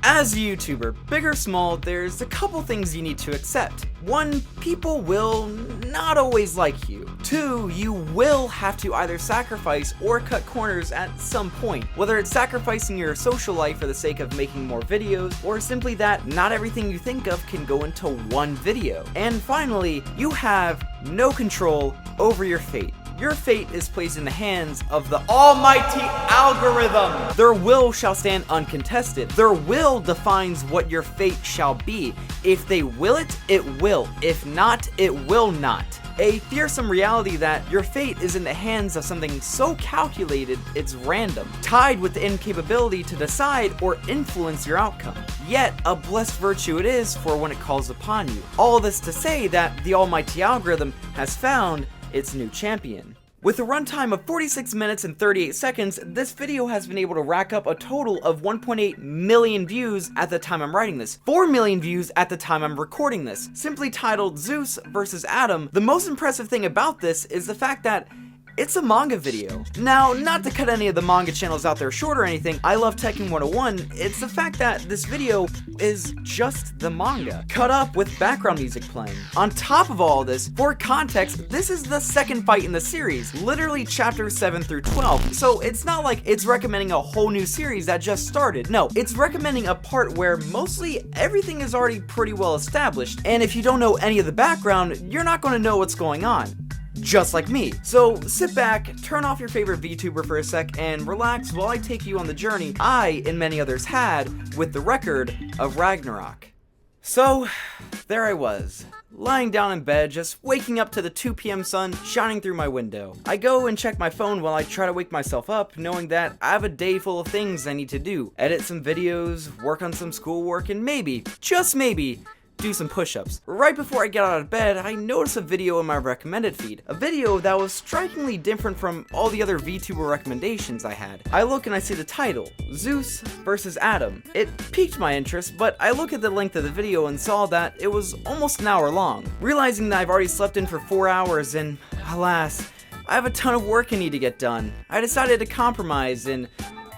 As a YouTuber, big or small, there's a couple things you need to accept. 1, people will not always like you. 2, you will have to either sacrifice or cut corners at some point, whether it's sacrificing your social life for the sake of making more videos, or simply that not everything you think of can go into one video. And finally, you have no control over your fate. Your fate is placed in the hands of the almighty algorithm. Their will shall stand uncontested. Their will defines what your fate shall be. If they will it, it will. If not, it will not. A fearsome reality that your fate is in the hands of something so calculated it's random, tied with the incapability to decide or influence your outcome. Yet, a blessed virtue it is for when it calls upon you. All this to say that the almighty algorithm has found its new champion. With a runtime of 46 minutes and 38 seconds, this video has been able to rack up a total of 1.8 million views at the time I'm writing this, 4 million views at the time I'm recording this. Simply titled Zeus vs. Adam, the most impressive thing about this is the fact that it's a manga video. Now, not to cut any of the manga channels out there short or anything, I love Tekken 101, it's the fact that this video is just the manga, cut up with background music playing. On top of all this, for context, this is the second fight in the series, literally chapters 7 through 12, so it's not like it's recommending a whole new series that just started. No, it's recommending a part where mostly everything is already pretty well established, and if you don't know any of the background, you're not going to know what's going on. Just like me. So sit back, turn off your favorite VTuber for a sec, and relax while I take you on the journey I and many others had with the Record of Ragnarok. So, there I was, lying down in bed, just waking up to the 2 p.m. sun shining through my window. I go and check my phone while I try to wake myself up, knowing that I have a day full of things I need to do. Edit some videos, work on some schoolwork, and maybe, just maybe, do some push-ups. Right before I get out of bed, I notice a video in my recommended feed. A video that was strikingly different from all the other VTuber recommendations I had. I look and I see the title, Zeus vs. Adam. It piqued my interest, but I look at the length of the video and saw that it was almost an hour long. Realizing that I've already slept in for 4 hours and, alas, I have a ton of work I need to get done, I decided to compromise and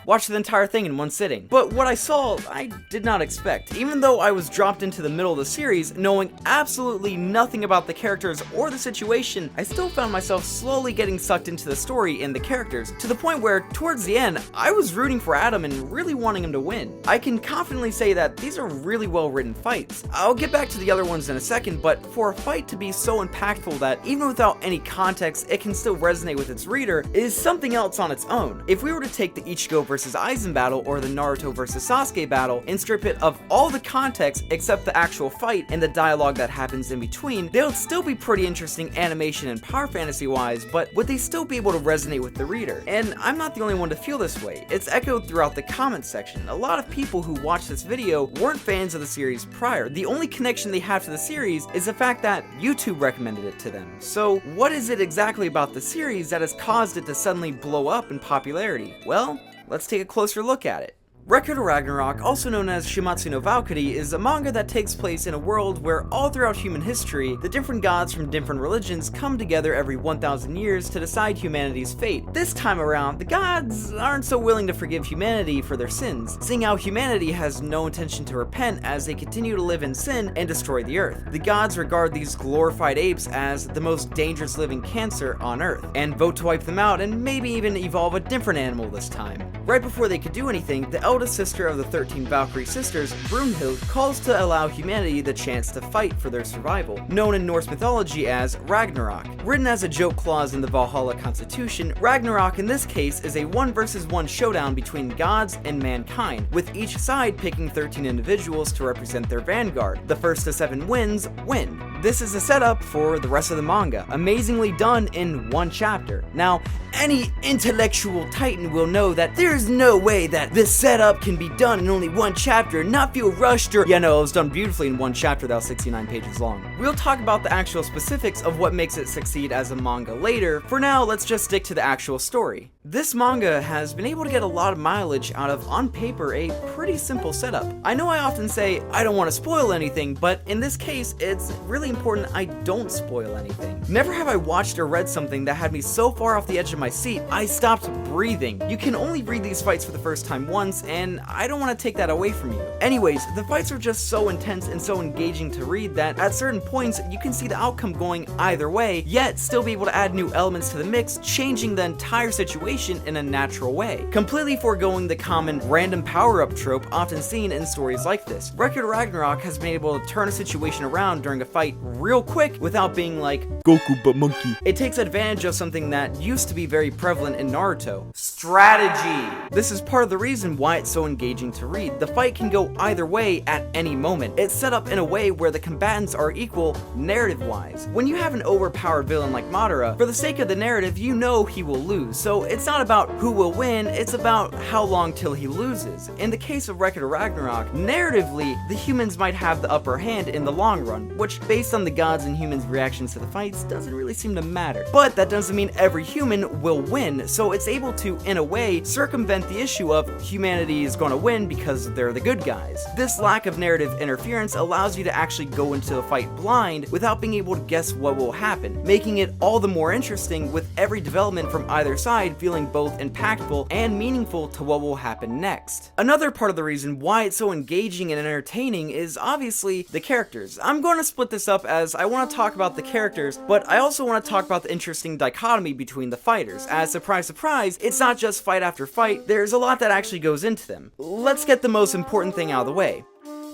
watch the entire thing in one sitting. But what I saw, I did not expect. Even though I was dropped into the middle of the series, knowing absolutely nothing about the characters or the situation, I still found myself slowly getting sucked into the story and the characters, to the point where, towards the end, I was rooting for Adam and really wanting him to win. I can confidently say that these are really well written fights. I'll get back to the other ones in a second, but for a fight to be so impactful that even without any context, it can still resonate with its reader is something else on its own. If we were to take the Ichigo vs. Aizen battle or the Naruto vs. Sasuke battle and strip it of all the context except the actual fight and the dialogue that happens in between, they would still be pretty interesting animation and power fantasy wise, but would they still be able to resonate with the reader? And I'm not the only one to feel this way. It's echoed throughout the comments section. A lot of people who watched this video weren't fans of the series prior. The only connection they have to the series is the fact that YouTube recommended it to them. So what is it exactly about the series that has caused it to suddenly blow up in popularity? Well, let's take a closer look at it. Record of Ragnarok, also known as Shuumatsu no Valkyrie, is a manga that takes place in a world where all throughout human history, the different gods from different religions come together every 1,000 years to decide humanity's fate. This time around, the gods aren't so willing to forgive humanity for their sins, seeing how humanity has no intention to repent as they continue to live in sin and destroy the earth. The gods regard these glorified apes as the most dangerous living cancer on earth, and vote to wipe them out and maybe even evolve a different animal this time. Right before they could do anything, the eldest sister of the 13 Valkyrie sisters, Brunhild, calls to allow humanity the chance to fight for their survival, known in Norse mythology as Ragnarok. Written as a joke clause in the Valhalla Constitution, Ragnarok in this case is a 1 versus 1 showdown between gods and mankind, with each side picking 13 individuals to represent their vanguard. The first to 7 wins win. This is a setup for the rest of the manga, amazingly done in 1 chapter. Now, any intellectual titan will know that there's no way that this setup can be done in only 1 chapter and not feel rushed or, yeah, no, it was done beautifully in 1 chapter that was 69 pages long. We'll talk about the actual specifics of what makes it succeed as a manga later. For now, let's just stick to the actual story. This manga has been able to get a lot of mileage out of, on paper, a pretty simple setup. I know I often say I don't want to spoil anything, but in this case, it's really important I don't spoil anything. Never have I watched or read something that had me so far off the edge of my seat, I stopped breathing. You can only read these fights for the first time once, and I don't want to take that away from you. Anyways, the fights are just so intense and so engaging to read that at certain points, you can see the outcome going either way, yet still be able to add new elements to the mix, changing the entire situation in a natural way, completely foregoing the common random power-up trope often seen in stories like this. Record of Ragnarok has been able to turn a situation around during a fight real quick without being like, Goku but monkey. It takes advantage of something that used to be very prevalent in Naruto: strategy. This is part of the reason why it's so engaging to read. The fight can go either way at any moment. It's set up in a way where the combatants are equal narrative-wise. When you have an overpowered villain like Madara, for the sake of the narrative, you know he will lose, so it's not about who will win, it's about how long till he loses. In the case of Record of Ragnarok, narratively, the humans might have the upper hand in the long run, which based on the gods and humans' reactions to the fights doesn't really seem to matter. But that doesn't mean every human will win, so it's able to, in a way, circumvent the issue of humanity is gonna win because they're the good guys. This lack of narrative interference allows you to actually go into the fight blind without being able to guess what will happen, making it all the more interesting with every development from either side feeling both impactful and meaningful to what will happen next. Another part of the reason why it's so engaging and entertaining is obviously the characters. I'm going to split this up as I want to talk about the characters, but I also want to talk about the interesting dichotomy between the fighters, as surprise surprise, it's not just fight after fight, there's a lot that actually goes into them. Let's get the most important thing out of the way.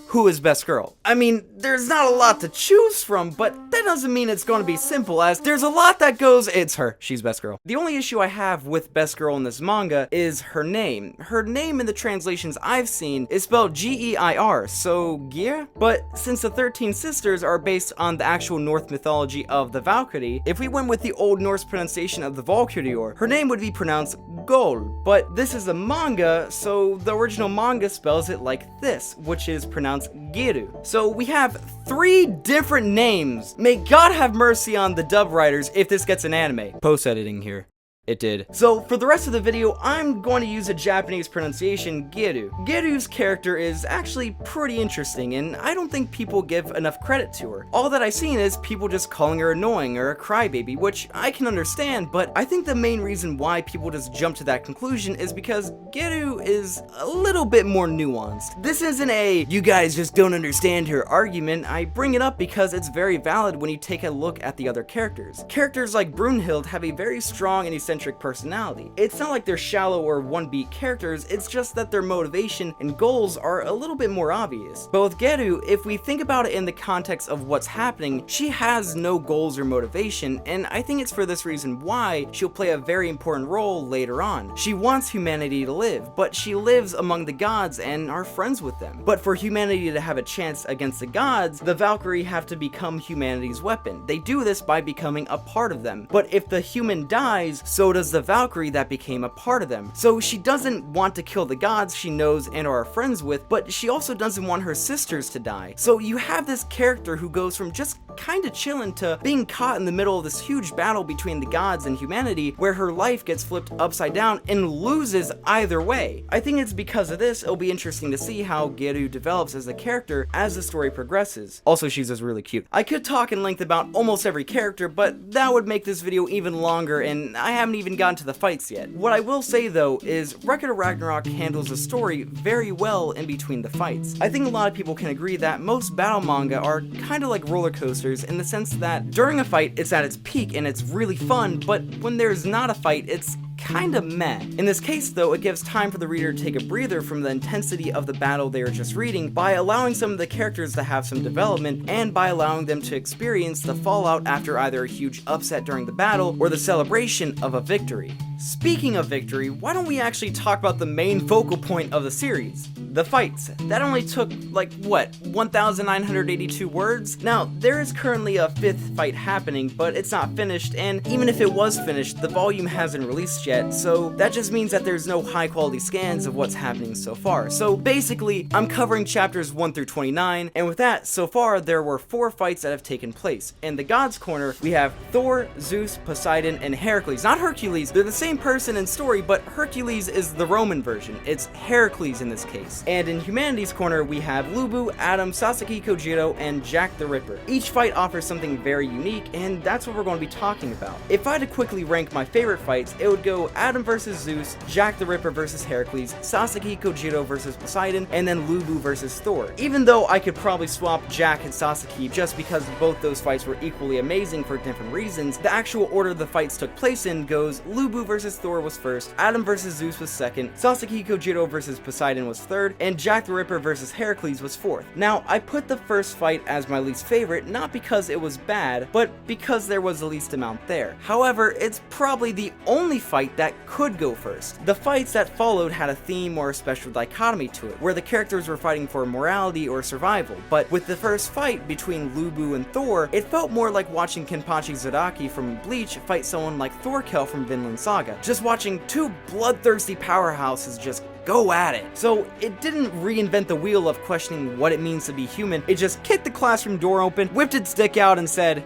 Who is best girl? I mean, there's not a lot to choose from, but that doesn't mean it's going to be simple, as there's a lot that goes, it's her, she's best girl. The only issue I have with best girl in this manga is her name. Her name in the translations I've seen is spelled Geir, so Geir? But since the 13 sisters are based on the actual Norse mythology of the Valkyrie, if we went with the Old Norse pronunciation of the Valkyrie, her name would be pronounced Gol, but this is a manga, so the original manga spells it like this, which is pronounced Giru. So we have 3 different names. May God have mercy on the dub writers if this gets an anime. Post-editing here. It did. So for the rest of the video, I'm going to use a Japanese pronunciation, Giru. Giru's character is actually pretty interesting, and I don't think people give enough credit to her. All that I've seen is people just calling her annoying or a crybaby, which I can understand, but I think the main reason why people just jump to that conclusion is because Giru is a little bit more nuanced. This isn't a, you guys just don't understand her argument. I bring it up because it's very valid when you take a look at the other characters. Characters like Brunhild have a very strong and eccentric personality. It's not like they're shallow or one-beat characters, it's just that their motivation and goals are a little bit more obvious. But with Geru, if we think about it in the context of what's happening, she has no goals or motivation, and I think it's for this reason why she'll play a very important role later on. She wants humanity to live, but she lives among the gods and are friends with them. But for humanity to have a chance against the gods, the Valkyrie have to become humanity's weapon. They do this by becoming a part of them. But if the human dies, so does the Valkyrie that became a part of them. So she doesn't want to kill the gods she knows and are friends with, but she also doesn't want her sisters to die. So you have this character who goes from just kinda chilling to being caught in the middle of this huge battle between the gods and humanity, where her life gets flipped upside down and loses either way. I think it's because of this, it'll be interesting to see how Geru develops as a character as the story progresses. Also, she's just really cute. I could talk in length about almost every character, but that would make this video even longer, and I haven't even gotten to the fights yet. What I will say though is Record of Ragnarok handles the story very well in between the fights. I think a lot of people can agree that most battle manga are kind of like roller coasters in the sense that during a fight it's at its peak and it's really fun, but when there's not a fight it's kinda meh. In this case though, it gives time for the reader to take a breather from the intensity of the battle they are just reading by allowing some of the characters to have some development and by allowing them to experience the fallout after either a huge upset during the battle or the celebration of a victory. Speaking of victory, why don't we actually talk about the main focal point of the series? the fights. That only took, like, what, 1,982 words? Now, there is currently a 5th fight happening, but it's not finished, and even if it was finished, the volume hasn't released yet, so that just means that there's no high quality scans of what's happening so far. So basically, I'm covering chapters 1 through 29, and with that, so far, there were 4 fights that have taken place. In the Gods Corner, we have Thor, Zeus, Poseidon, and Heracles. Not Hercules, they're the same person in story, but Hercules is the Roman version. It's Heracles in this case. And in Humanity's Corner, we have Lubu, Adam, Sasaki, Kojiro, and Jack the Ripper. Each fight offers something very unique, and that's what we're going to be talking about. If I had to quickly rank my favorite fights, it would go Adam versus Zeus, Jack the Ripper versus Heracles, Sasaki, Kojiro versus Poseidon, and then Lubu versus Thor. Even though I could probably swap Jack and Sasaki just because both those fights were equally amazing for different reasons, the actual order the fights took place in goes Lubu versus Thor was first, Adam versus Zeus was second, Sasaki Kojiro versus Poseidon was third, and Jack the Ripper versus Heracles was fourth. Now, I put the first fight as my least favorite, not because it was bad, but because there was the least amount there. However, it's probably the only fight that could go first. The fights that followed had a theme or a special dichotomy to it, where the characters were fighting for morality or survival, but with the first fight between Lubu and Thor, it felt more like watching Kenpachi Zaraki from Bleach fight someone like Thorkel from Vinland Saga, just watching two bloodthirsty powerhouses just go at it. So it didn't reinvent the wheel of questioning what it means to be human, it just kicked the classroom door open, whipped its dick out and said,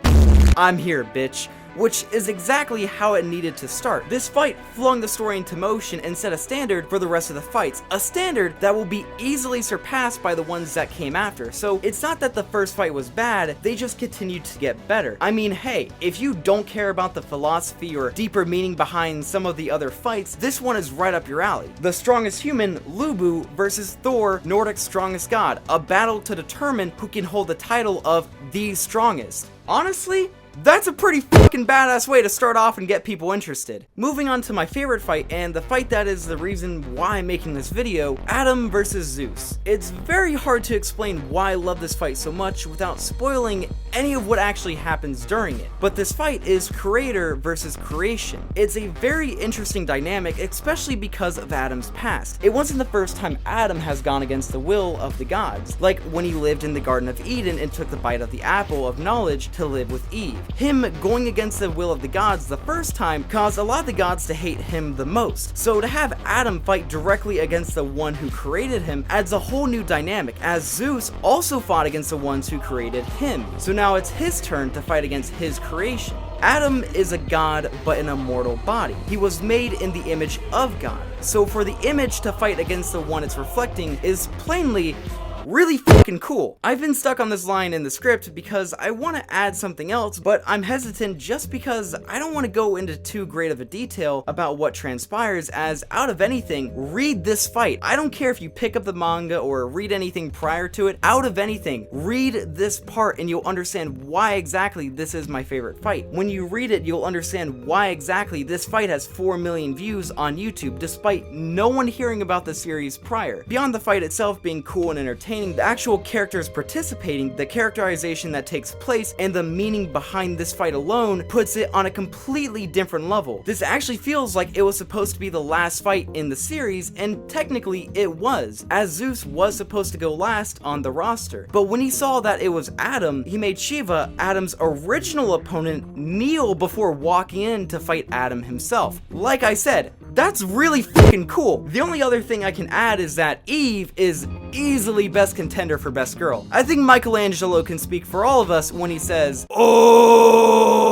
"I'm here, bitch." Which is exactly how it needed to start. This fight flung the story into motion and set a standard for the rest of the fights, a standard that will be easily surpassed by the ones that came after. So it's not that the first fight was bad, they just continued to get better. I mean, hey, if you don't care about the philosophy or deeper meaning behind some of the other fights, this one is right up your alley. The strongest human, Lubu, versus Thor, Nordic's strongest god, a battle to determine who can hold the title of the strongest. Honestly, that's a pretty fucking badass way to start off and get people interested. Moving on to my favorite fight, and the fight that is the reason why I'm making this video, Adam versus Zeus. It's very hard to explain why I love this fight so much without spoiling any of what actually happens during it. But this fight is creator versus creation. It's a very interesting dynamic, especially because of Adam's past. It wasn't the first time Adam has gone against the will of the gods, like when he lived in the Garden of Eden and took the bite of the apple of knowledge to live with Eve. Him going against the will of the gods the first time caused a lot of the gods to hate him the most. So to have Adam fight directly against the one who created him adds a whole new dynamic, as Zeus also fought against the ones who created him. So now it's his turn to fight against his creation. Adam is a god, but in a mortal body. He was made in the image of God. So for the image to fight against the one it's reflecting is plainly really fucking cool. I've been stuck on this line in the script because I want to add something else, but I'm hesitant just because I don't want to go into too great of a detail about what transpires, as out of anything, read this fight. I don't care if you pick up the manga or read anything prior to it, out of anything, read this part and you'll understand why exactly this is my favorite fight. When you read it, you'll understand why exactly this fight has 4 million views on YouTube, despite no one hearing about the series prior. Beyond the fight itself being cool and entertaining, the actual characters participating, the characterization that takes place, and the meaning behind this fight alone puts it on a completely different level. This actually feels like it was supposed to be the last fight in the series, and technically it was, as Zeus was supposed to go last on the roster. But when he saw that it was Adam, he made Shiva, Adam's original opponent, kneel before walking in to fight Adam himself. Like I said, that's really fucking cool. The only other thing I can add is that Eve is easily best contender for best girl. I think Michelangelo can speak for all of us when he says, "Oh!"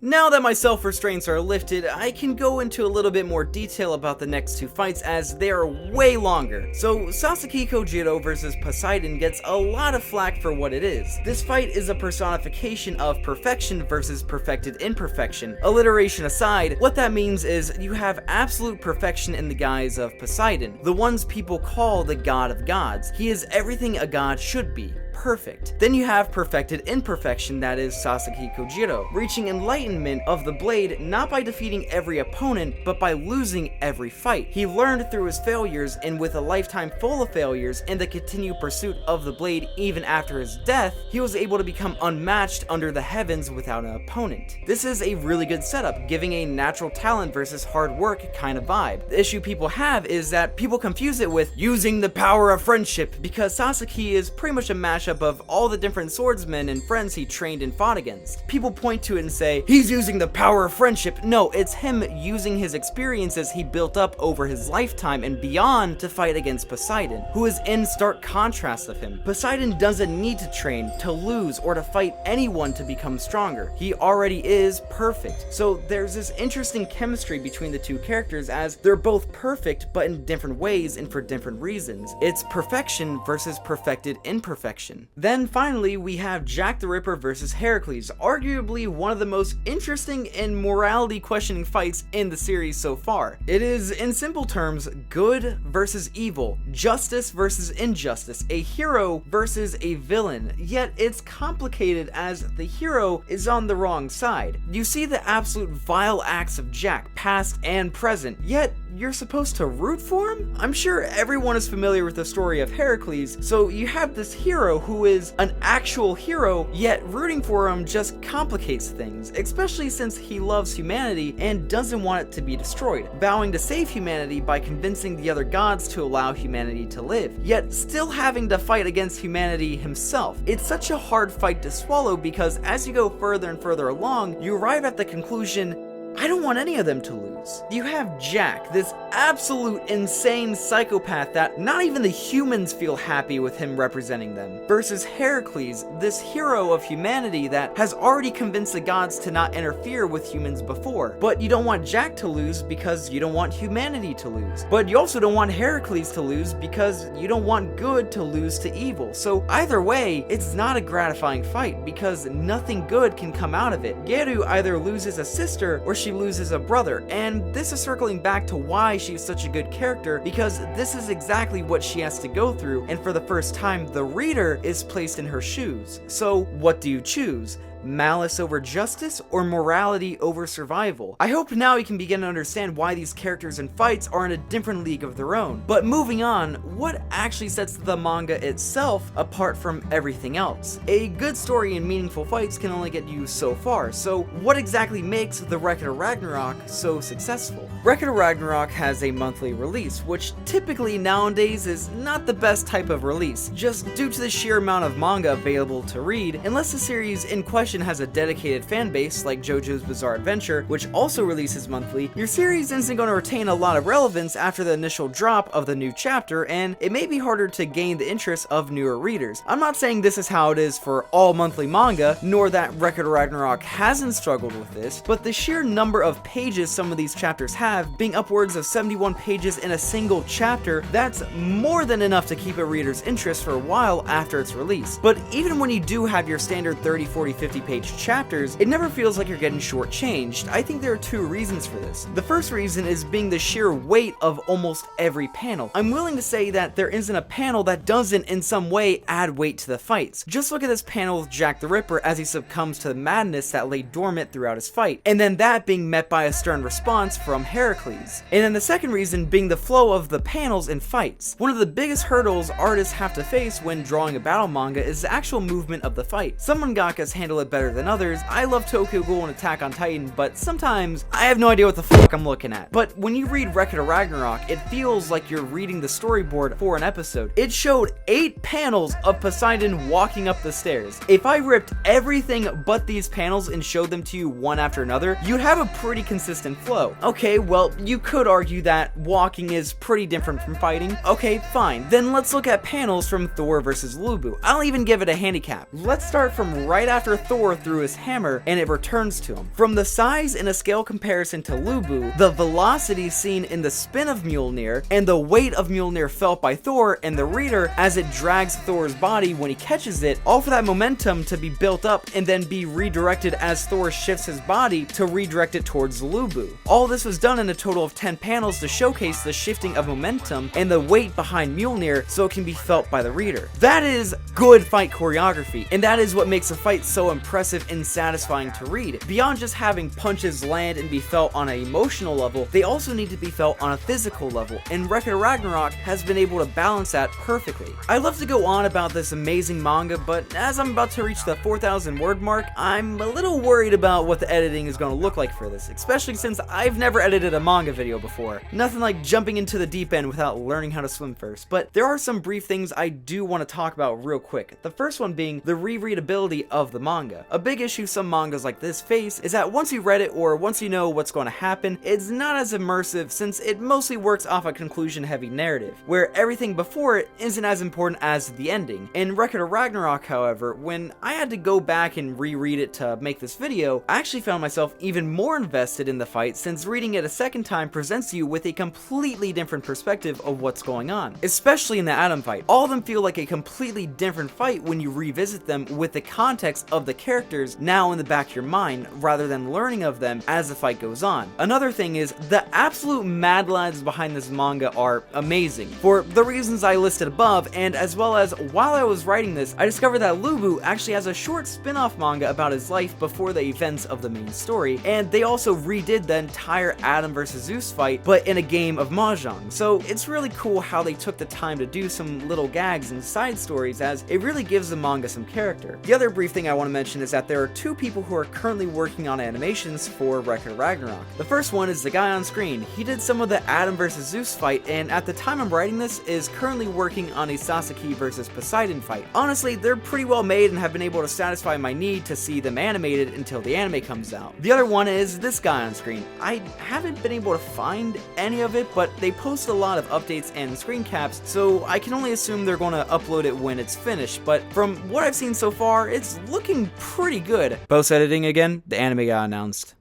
Now that my self-restraints are lifted, I can go into a little bit more detail about the next two fights as they are way longer. So Sasaki Kojiro versus Poseidon gets a lot of flack for what it is. This fight is a personification of perfection versus perfected imperfection. Alliteration aside, what that means is you have absolute perfection in the guise of Poseidon, the ones people call the god of gods. He is everything a god should be. perfect. Then you have perfected imperfection, that is Sasaki Kojiro, reaching enlightenment of the blade not by defeating every opponent, but by losing every fight. He learned through his failures, and with a lifetime full of failures and the continued pursuit of the blade even after his death, he was able to become unmatched under the heavens without an opponent. This is a really good setup, giving a natural talent versus hard work kind of vibe. The issue people have is that people confuse it with using the power of friendship, because Sasaki is pretty much a mashup of all the different swordsmen and friends he trained and fought against. People point to it and say, he's using the power of friendship. No, it's him using his experiences he built up over his lifetime and beyond to fight against Poseidon, who is in stark contrast of him. Poseidon doesn't need to train, to lose, or to fight anyone to become stronger. He already is perfect. So there's this interesting chemistry between the two characters, as they're both perfect but in different ways and for different reasons. It's perfection versus perfected imperfection. Then finally we have Jack the Ripper versus Heracles, arguably one of the most interesting and morality questioning fights in the series so far. It is, in simple terms, good versus evil, justice versus injustice, a hero versus a villain, yet it's complicated as the hero is on the wrong side. You see the absolute vile acts of Jack, past and present, yet you're supposed to root for him? I'm sure everyone is familiar with the story of Heracles, so you have this hero who is an actual hero, yet rooting for him just complicates things, especially since he loves humanity and doesn't want it to be destroyed, vowing to save humanity by convincing the other gods to allow humanity to live, yet still having to fight against humanity himself. It's such a hard fight to swallow because as you go further and further along, you arrive at the conclusion, I don't want any of them to lose. You have Jack, this absolute insane psychopath that not even the humans feel happy with him representing them, versus Heracles, this hero of humanity that has already convinced the gods to not interfere with humans before. But you don't want Jack to lose because you don't want humanity to lose. But you also don't want Heracles to lose because you don't want good to lose to evil. So either way, it's not a gratifying fight because nothing good can come out of it. Geru either loses a sister or she loses a brother, and this is circling back to why she's such a good character, because this is exactly what she has to go through, and for the first time the reader is placed in her shoes. So what do you choose? Malice over justice or morality over survival? I hope now you can begin to understand why these characters and fights are in a different league of their own. But moving on, what actually sets the manga itself apart from everything else? A good story and meaningful fights can only get you so far, so what exactly makes the Record of Ragnarok so successful? Record of Ragnarok has a monthly release, which typically nowadays is not the best type of release, just due to the sheer amount of manga available to read, unless the series in question has a dedicated fan base like JoJo's Bizarre Adventure, which also releases monthly. Your series isn't going to retain a lot of relevance after the initial drop of the new chapter, and it may be harder to gain the interest of newer readers. I'm not saying this is how it is for all monthly manga, nor that Record of Ragnarok hasn't struggled with this, but the sheer number of pages some of these chapters have, being upwards of 71 pages in a single chapter, that's more than enough to keep a reader's interest for a while after its release. But even when you do have your standard 30, 40, 50 page chapters, it never feels like you're getting shortchanged. I think there are two reasons for this. The first reason is being the sheer weight of almost every panel. I'm willing to say that there isn't a panel that doesn't in some way add weight to the fights. Just look at this panel with Jack the Ripper as he succumbs to the madness that lay dormant throughout his fight, and then that being met by a stern response from Heracles. And then the second reason being the flow of the panels and fights. One of the biggest hurdles artists have to face when drawing a battle manga is the actual movement of the fight. Some mangakas handle it better than others. I love Tokyo Ghoul and Attack on Titan, but sometimes I have no idea what the fuck I'm looking at. But when you read Record of Ragnarok, it feels like you're reading the storyboard for an episode. It showed 8 panels of Poseidon walking up the stairs. If I ripped everything but these panels and showed them to you one after another, you'd have a pretty consistent flow. Okay, well, you could argue that walking is pretty different from fighting. Okay, fine. Then let's look at panels from Thor versus Lubu. I'll even give it a handicap. Let's start from right after Thor threw his hammer and it returns to him. From the size in a scale comparison to Lubu, the velocity seen in the spin of Mjolnir, and the weight of Mjolnir felt by Thor and the reader as it drags Thor's body when he catches it, all for that momentum to be built up and then be redirected as Thor shifts his body to redirect it towards Lubu. All this was done in a total of 10 panels to showcase the shifting of momentum and the weight behind Mjolnir so it can be felt by the reader. That is good fight choreography, and that is what makes a fight so impressive and satisfying to read. Beyond just having punches land and be felt on an emotional level, they also need to be felt on a physical level, and Record of Ragnarok has been able to balance that perfectly. I'd love to go on about this amazing manga, but as I'm about to reach the 4,000 word mark, I'm a little worried about what the editing is going to look like for this, especially since I've never edited a manga video before. Nothing like jumping into the deep end without learning how to swim first, but there are some brief things I do want to talk about real quick. The first one being the rereadability of the manga. A big issue some mangas like this face is that once you read it or once you know what's going to happen, it's not as immersive since it mostly works off a conclusion heavy narrative, where everything before it isn't as important as the ending. In Record of Ragnarok, however, when I had to go back and reread it to make this video, I actually found myself even more invested in the fight since reading it a second time presents you with a completely different perspective of what's going on. Especially in the Atom fight, all of them feel like a completely different fight when you revisit them with the context of the characters now in the back of your mind rather than learning of them as the fight goes on. Another thing is the absolute mad lads behind this manga are amazing for the reasons I listed above, and as well as while I was writing this, I discovered that Lubu actually has a short spin-off manga about his life before the events of the main story, and they also redid the entire Adam vs. Zeus fight but in a game of Mahjong. So it's really cool how they took the time to do some little gags and side stories, as it really gives the manga some character. The other brief thing I want to mention is that there are two people who are currently working on animations for Record of Ragnarok. The first one is the guy on screen. He did some of the Adam vs. Zeus fight, and at the time I'm writing this is currently working on a Sasaki vs. Poseidon fight. Honestly, they're pretty well made and have been able to satisfy my need to see them animated until the anime comes out. The other one is this guy on screen. I haven't been able to find any of it, but they post a lot of updates and screen caps, so I can only assume they're going to upload it when it's finished, but from what I've seen so far, it's looking pretty good. Post-editing again, the anime got announced.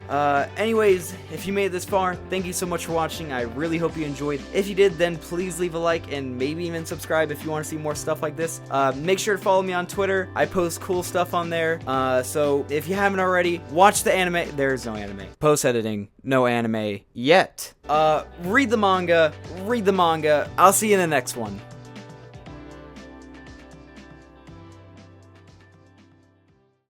Anyways, if you made it this far, thank you so much for watching. I really hope you enjoyed. If you did, then please leave a like and maybe even subscribe if you want to see more stuff like this. Make sure to follow me on Twitter. I post cool stuff on there. So if you haven't already, watch the anime. There's no anime. Post-editing, no anime yet. Read the manga. I'll see you in the next one.